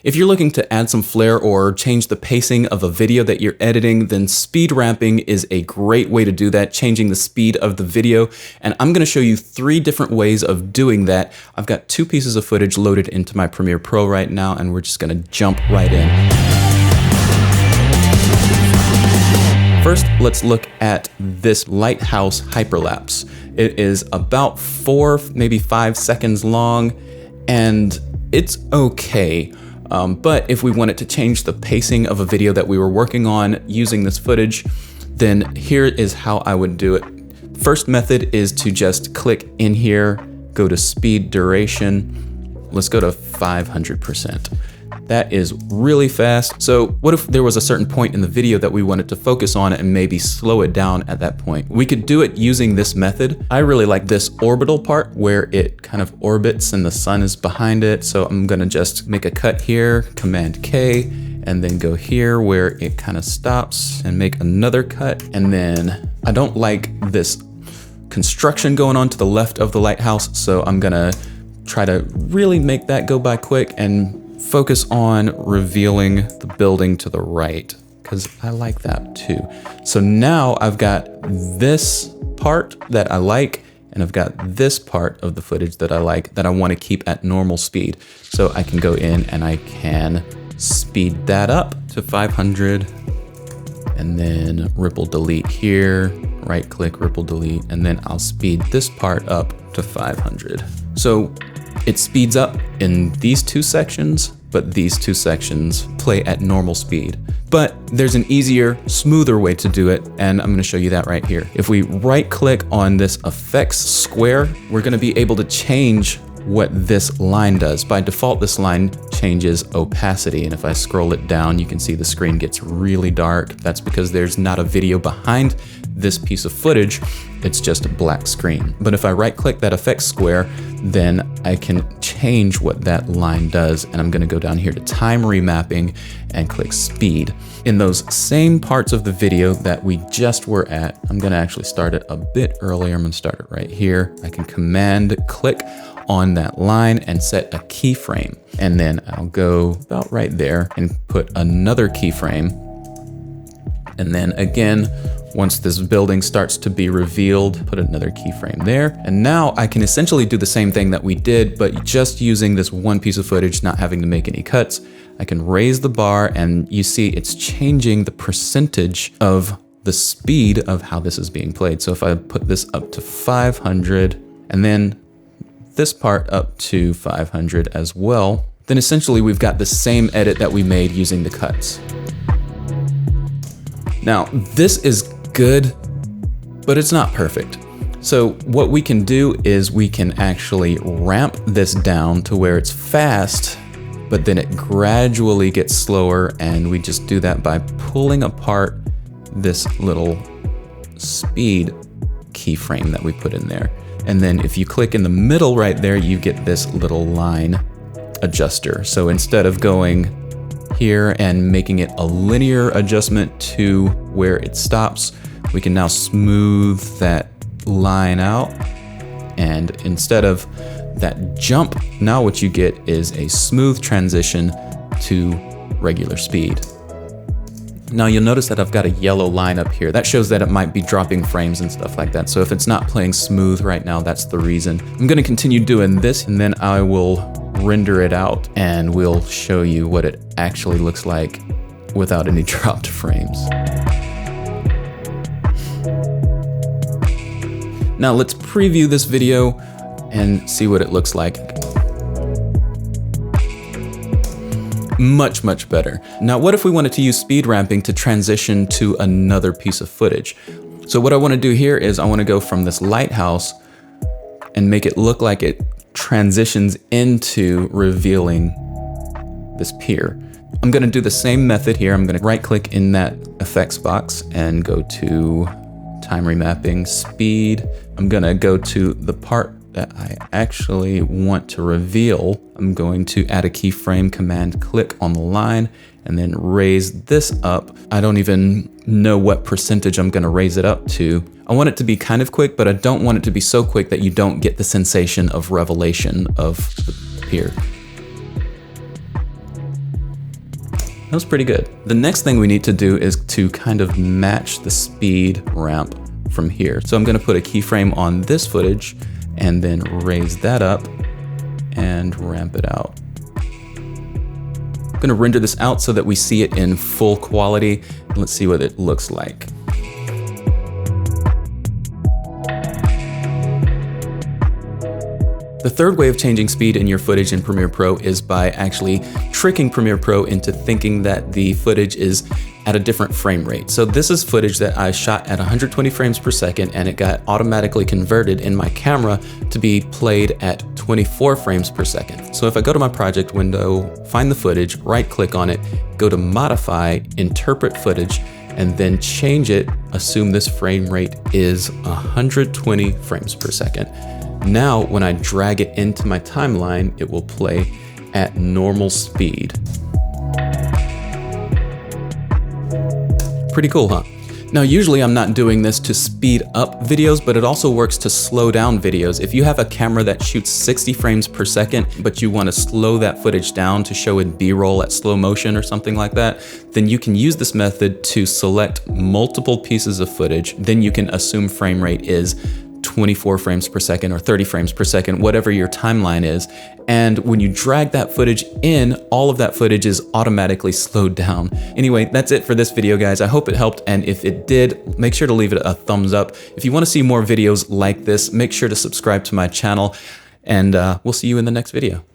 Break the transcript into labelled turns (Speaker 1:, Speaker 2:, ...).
Speaker 1: If you're looking to add some flair or change the pacing of a video that you're editing, then speed ramping is a great way to do that, changing the speed of the video. And I'm going to show you 3 different ways of doing that. I've got 2 pieces of footage loaded into my Premiere Pro right now, and we're just going to jump right in. First, let's look at this lighthouse hyperlapse. It is about 4, maybe 5 seconds long, and it's okay. But if we wanted to change the pacing of a video that we were working on using this footage, then here is how I would do it. First method is to just click in here, go to speed duration. Let's go to 500%. That is really fast. So what if there was a certain point in the video that we wanted to focus on and maybe slow it down at that point? We could do it using this method. I really like this orbital part where it kind of orbits and the sun is behind it. So I'm gonna just make a cut here, Command K, and then go here where it kind of stops and make another cut. And then I don't like this construction going on to the left of the lighthouse. So I'm gonna try to really make that go by quick and focus on revealing the building to the right, because I like that too. So now I've got this part that I like, and I've got this part of the footage that I like that I want to keep at normal speed. So I can go in and I can speed that up to 500, and then ripple delete here, right click, ripple delete, and then I'll speed this part up to 500. So it speeds up in these 2 sections, but these 2 sections play at normal speed. But there's an easier, smoother way to do it, and I'm gonna show you that right here. If we right click on this effects square, we're gonna be able to change what this line does. By default, this line changes opacity, and if I scroll it down, you can see the screen gets really dark. That's because there's not a video behind this piece of footage, it's just a black screen. But if I right click that effects square, then I can change what that line does, and I'm gonna go down here to time remapping and click speed. In those same parts of the video that we just were at, I'm gonna actually start it a bit earlier. I'm gonna start it right here. I can command click on that line and set a keyframe. And then I'll go about right there and put another keyframe. And then again, once this building starts to be revealed, put another keyframe there. And now I can essentially do the same thing that we did, but just using this one piece of footage, not having to make any cuts. I can raise the bar and you see it's changing the percentage of the speed of how this is being played. So if I put this up to 500 and then this part up to 500 as well, then essentially we've got the same edit that we made using the cuts. Now, this is good, but it's not perfect. So what we can do is we can actually ramp this down to where it's fast, but then it gradually gets slower, and we just do that by pulling apart this little speed keyframe that we put in there. And then if you click in the middle right there, you get this little line adjuster. So instead of going here and making it a linear adjustment to where it stops, we can now smooth that line out. And instead of that jump, now what you get is a smooth transition to regular speed. Now you'll notice that I've got a yellow line up here. That shows that it might be dropping frames and stuff like that. So if it's not playing smooth right now, that's the reason. I'm gonna continue doing this, and then I will render it out and we'll show you what it actually looks like without any dropped frames. Now let's preview this video and see what it looks like. Much, much better. Now, what if we wanted to use speed ramping to transition to another piece of footage? So what I want to do here is I want to go from this lighthouse and make it look like it transitions into revealing this pier. I'm going to do the same method here. I'm going to right click in that effects box and go to time remapping, speed. I'm going to go to the part that I actually want to reveal. I'm going to add a keyframe, command click on the line, and then raise this up. I don't even know what percentage I'm gonna raise it up to. I want it to be kind of quick, but I don't want it to be so quick that you don't get the sensation of revelation of the pier. That was pretty good. The next thing we need to do is to kind of match the speed ramp from here. So I'm gonna put a keyframe on this footage and then raise that up and ramp it out. I'm gonna render this out so that we see it in full quality. Let's see what it looks like. The third way of changing speed in your footage in Premiere Pro is by actually tricking Premiere Pro into thinking that the footage is at a different frame rate. So this is footage that I shot at 120 frames per second, and it got automatically converted in my camera to be played at 24 frames per second. So if I go to my project window, find the footage, right click on it, go to modify, interpret footage, and then change it, assume this frame rate is 120 frames per second. Now, when I drag it into my timeline, it will play at normal speed. Pretty cool, huh? Now, usually I'm not doing this to speed up videos, but it also works to slow down videos. If you have a camera that shoots 60 frames per second, but you want to slow that footage down to show in B-roll at slow motion or something like that, then you can use this method to select multiple pieces of footage. Then you can assume frame rate is 24 frames per second or 30 frames per second, whatever your timeline is. And when you drag that footage in, all of that footage is automatically slowed down. Anyway, that's it for this video, guys. I hope it helped. And if it did, make sure to leave it a thumbs up. If you want to see more videos like this, make sure to subscribe to my channel, and we'll see you in the next video.